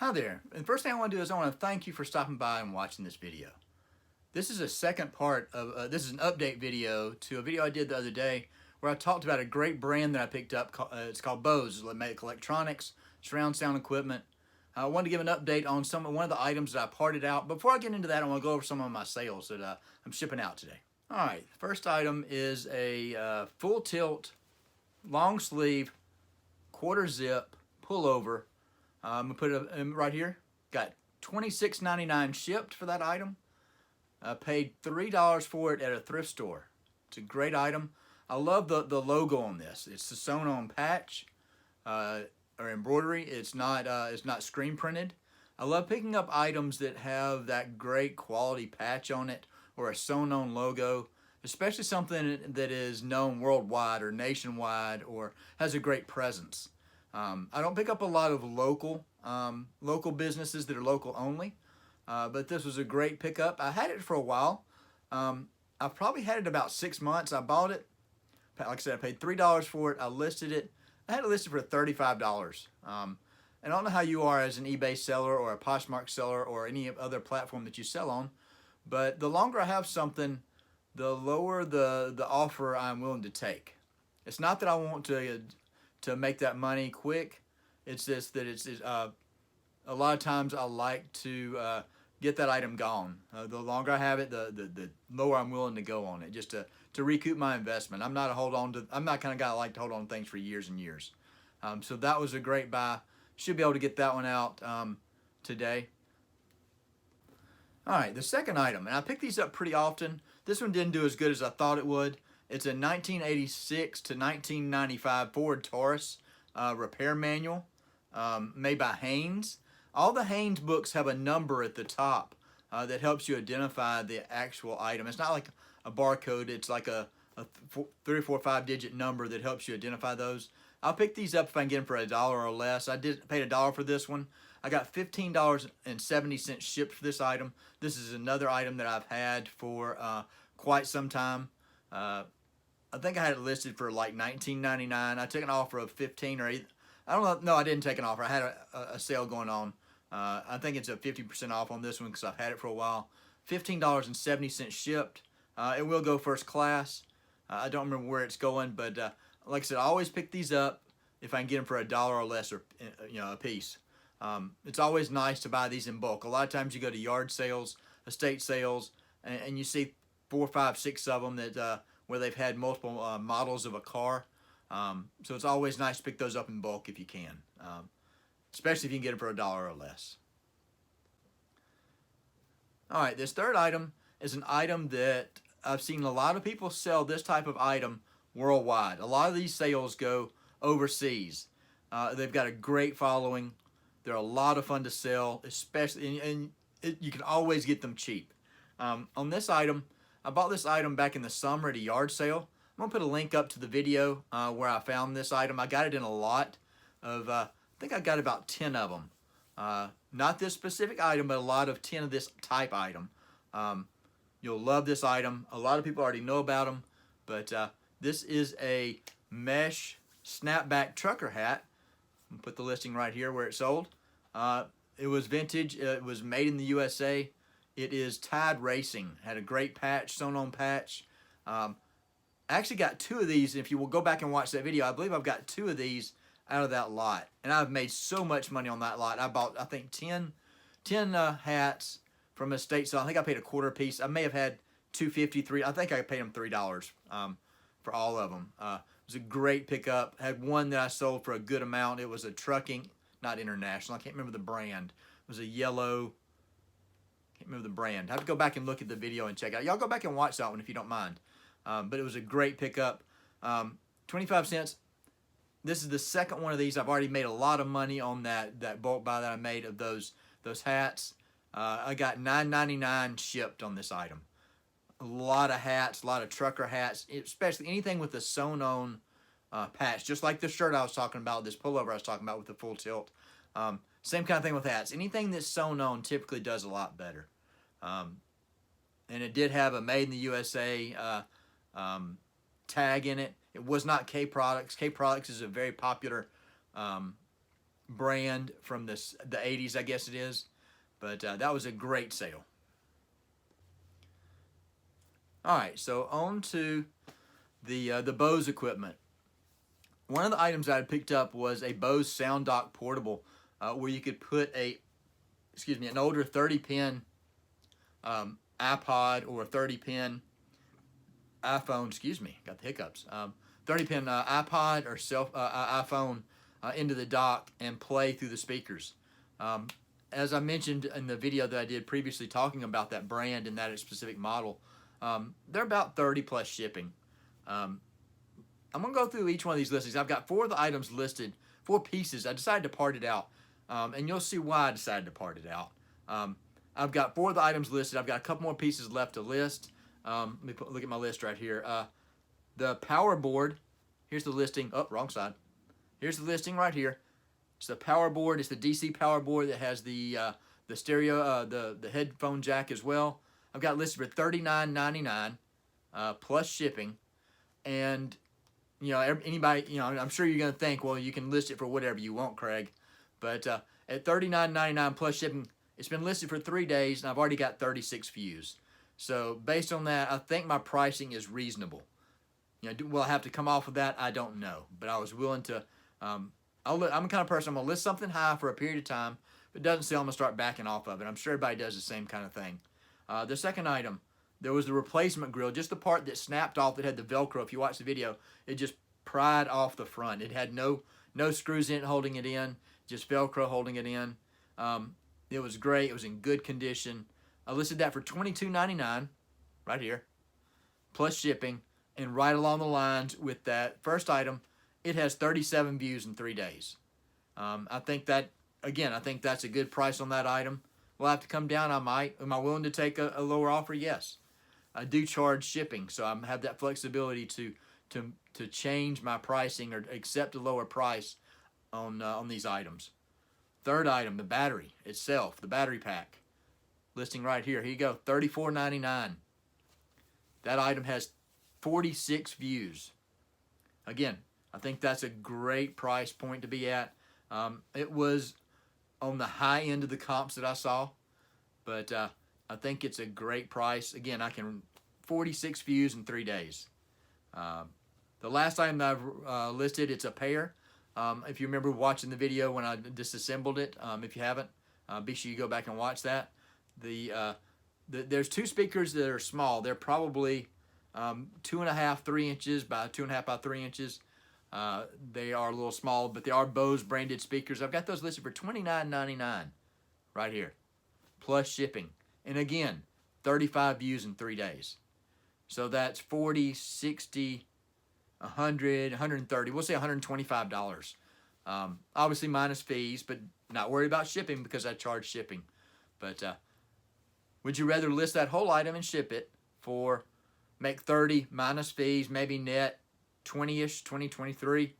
Hi there, and first thing I want to do is I want to thank you for stopping by and watching this video. This is a second part of, this is an update video to a video I did the other day where I talked about a great brand that I picked up. It's called Bose. They make electronics, surround sound equipment. I wanted to give an update on one of the items that I parted out. Before I get into that, I want to go over some of my sales that I'm shipping out today. All right, first item is a full tilt, long sleeve, quarter zip, pullover. I'm gonna put it right here. Got $26.99 shipped for that item. I paid $3 for it at a thrift store. It's a great item. I love the logo on this. It's the sewn on patch or embroidery. It's not screen printed. I love picking up items that have that great quality patch on it or a sewn on logo, especially something that is known worldwide or nationwide or has a great presence. I don't pick up a lot of local businesses that are local only, but this was a great pickup. I had it for a while. I've probably had it about 6 months. I bought it. Like I said, I paid $3 for it. I listed it. I had it listed for $35. And I don't know how you are as an eBay seller or a Poshmark seller or any other platform that you sell on, but the longer I have something, the lower the offer I'm willing to take. It's not that I want to make that money quick. It's just that it's a lot of times I like to get that item gone. The longer I have it, the lower I'm willing to go on it, just to recoup my investment. I'm not kind of guy that like to hold on to things for years and years. So that was a great buy. Should be able to get that one out today. All right, the second item, and I pick these up pretty often. This one didn't do as good as I thought it would. It's a 1986 to 1995 Ford Taurus repair manual made by Haynes. All the Haynes books have a number at the top that helps you identify the actual item. It's not like a barcode. It's like a 3 or 4 or 5 digit number that helps you identify those. I'll pick these up if I can get them for $1 or less. I paid $1 for this one. I got $15.70 shipped for this item. This is another item that I've had for quite some time. I think I had it listed for like $19.99. I took an offer of 15 or 8. I don't know. No, I didn't take an offer. I had a sale going on. I think it's a 50% off on this one because I've had it for a while. $15.70 shipped. It will go first class. I don't remember where it's going, but like I said, I always pick these up if I can get them for $1 or less, or a piece. It's always nice to buy these in bulk. A lot of times you go to yard sales, estate sales, and you see 4, 5, 6 of them that where they've had multiple models of a car. So it's always nice to pick those up in bulk if you can, especially if you can get them for $1 or less. All right, this third item is an item that I've seen a lot of people sell this type of item worldwide. A lot of these sales go overseas. They've got a great following. They're a lot of fun to sell, especially, and you can always get them cheap. On this item, I bought this item back in the summer at a yard sale. I'm going to put a link up to the video where I found this item. I got it in a lot of, I think I got about 10 of them. Not this specific item, but a lot of 10 of this type item. You'll love this item. A lot of people already know about them, but this is a mesh snapback trucker hat. I'm going to put the listing right here where it's sold. It was vintage. It was made in the USA. It is Tide Racing. Had a great patch, sewn on patch. I actually got 2 of these. If you will go back and watch that video, I believe I've got 2 of these out of that lot. And I've made so much money on that lot. I bought, I think, 10 hats from a state sale. I think I paid a quarter a piece. I may have had $2.53. I think I paid them $3 for all of them. It was a great pickup. Had one that I sold for a good amount. It was a trucking, not international. I can't remember the brand. It was a yellow. Can't remember the brand. I have to go back and look at the video and check it out. Y'all go back and watch that one if you don't mind. But it was a great pickup. 25 cents. This is the second one of these. I've already made a lot of money on that bulk buy that I made of those hats. I got $9.99 shipped on this item. A lot of hats, a lot of trucker hats, especially anything with the sewn on patch, just like the shirt I was talking about, this pullover I was talking about with the full tilt. Same kind of thing with hats. Anything that's sewn on typically does a lot better. And it did have a Made in the USA tag in it. It was not K Products. K Products is a very popular brand from the 80s, I guess it is. But that was a great sale. All right, so on to the Bose equipment. One of the items I had picked up was a Bose Sound Dock Portable, where you could put an older 30-pin iPod or a 30-pin iPhone. Got the hiccups. 30-pin iPod or iPhone into the dock and play through the speakers. As I mentioned in the video that I did previously talking about that brand and that specific model, they're about 30 plus shipping. I'm going to go through each one of these listings. I've got 4 of the items listed, 4 pieces. I decided to part it out, and you'll see why I decided to part it out. I've got 4 of the items listed. I've got a couple more pieces left to list. Let me look at my list right here. The power board, here's the listing. Oh, wrong side. Here's the listing right here. It's the power board. It's the DC power board that has the stereo, the headphone jack as well. I've got it listed for $39.99 plus shipping, and anybody, I'm sure you're going to think, well, you can list it for whatever you want, Craig. But at $39.99 plus shipping, it's been listed for 3 days, and I've already got 36 views. So based on that, I think my pricing is reasonable. Will I have to come off of that? I don't know. But I was willing to, I'm the kind of person, I'm going to list something high for a period of time. If it doesn't sell, I'm going to start backing off of it. I'm sure everybody does the same kind of thing. The second item, there was the replacement grill, just the part that snapped off that had the Velcro. If you watch the video, it just pried off the front. It had no screws in it holding it in, just Velcro holding it in. It was great. It was in good condition. I listed that for $22.99 right here, plus shipping. And right along the lines with that first item, it has 37 views in 3 days. I think that's a good price on that item. Will I have to come down? I might. Am I willing to take a lower offer? Yes. I do charge shipping, so I have that flexibility to change my pricing or accept a lower price on these items. Third item, the battery itself, the battery pack. Listing right here. Here you go, $34.99. That item has 46 views. Again, I think that's a great price point to be at. It was on the high end of the comps that I saw, but I think it's a great price. Again, 46 views in 3 days. The last item that I've listed, it's a pair. If you remember watching the video when I disassembled it, if you haven't, be sure you go back and watch that. There's 2 speakers that are small. They're probably 2.5, 3 inches by 2.5 by 3 inches. They are a little small, but they are Bose branded speakers. I've got those listed for $29.99 right here, plus shipping. And again, 35 views in 3 days. So that's 40, 60, 100, 130. We'll say $125. Obviously minus fees, but not worried about shipping because I charge shipping. But would you rather list that whole item and ship it for make 30 minus fees, maybe net 20-ish, 20, 23,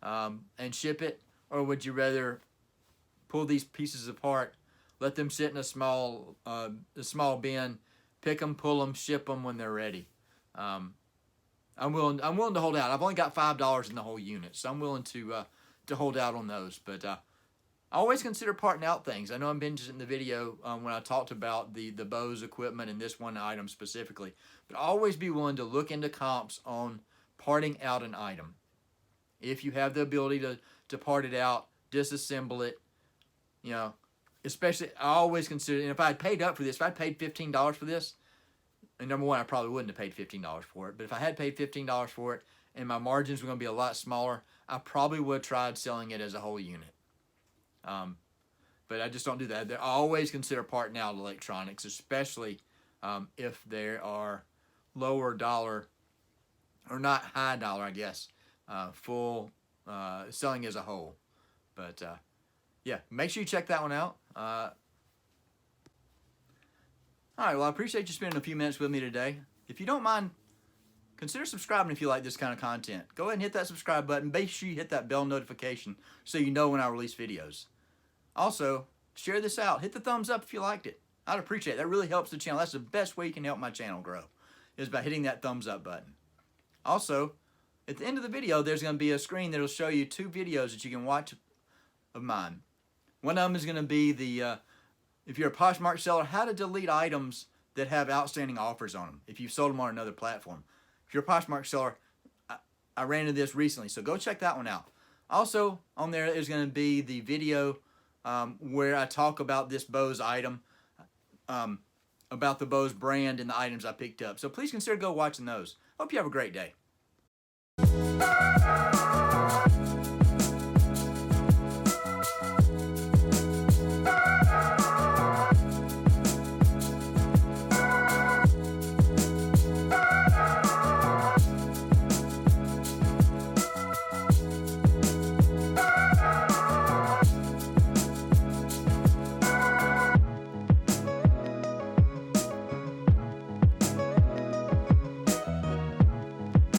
and ship it? Or would you rather pull these pieces apart, let them sit in a small bin, pick them, pull them, ship them when they're ready? I'm willing to hold out. I've only got $5 in the whole unit, so I'm willing to hold out on those. But I always consider parting out things. I know I mentioned in the video when I talked about the Bose equipment and this one item specifically, but always be willing to look into comps on parting out an item. If you have the ability to part it out, disassemble it, especially I always consider, and if I had paid up for this, if I paid $15 for this, and number one, I probably wouldn't have paid $15 for it, but if I had paid $15 for it and my margins were going to be a lot smaller, I probably would have tried selling it as a whole unit. But I just don't do that. I always consider parting out electronics, especially if they are lower dollar, or not high dollar, I guess, full selling as a whole. But yeah, make sure you check that one out. All right, well, I appreciate you spending a few minutes with me today. If you don't mind, consider subscribing if you like this kind of content. Go ahead and hit that subscribe button. Make sure you hit that bell notification so you know when I release videos. Also, share this out. Hit the thumbs up if you liked it. I'd appreciate it. That really helps the channel. That's the best way you can help my channel grow, is by hitting that thumbs up button. Also, at the end of the video, there's going to be a screen that will show you 2 videos that you can watch of mine. One of them is going to be the, if you're a Poshmark seller, how to delete items that have outstanding offers on them if you've sold them on another platform. If you're a Poshmark seller, I ran into this recently, so go check that one out. Also on there is going to be the video where I talk about this Bose item, about the Bose brand and the items I picked up. So please consider go watching those. Hope you have a great day.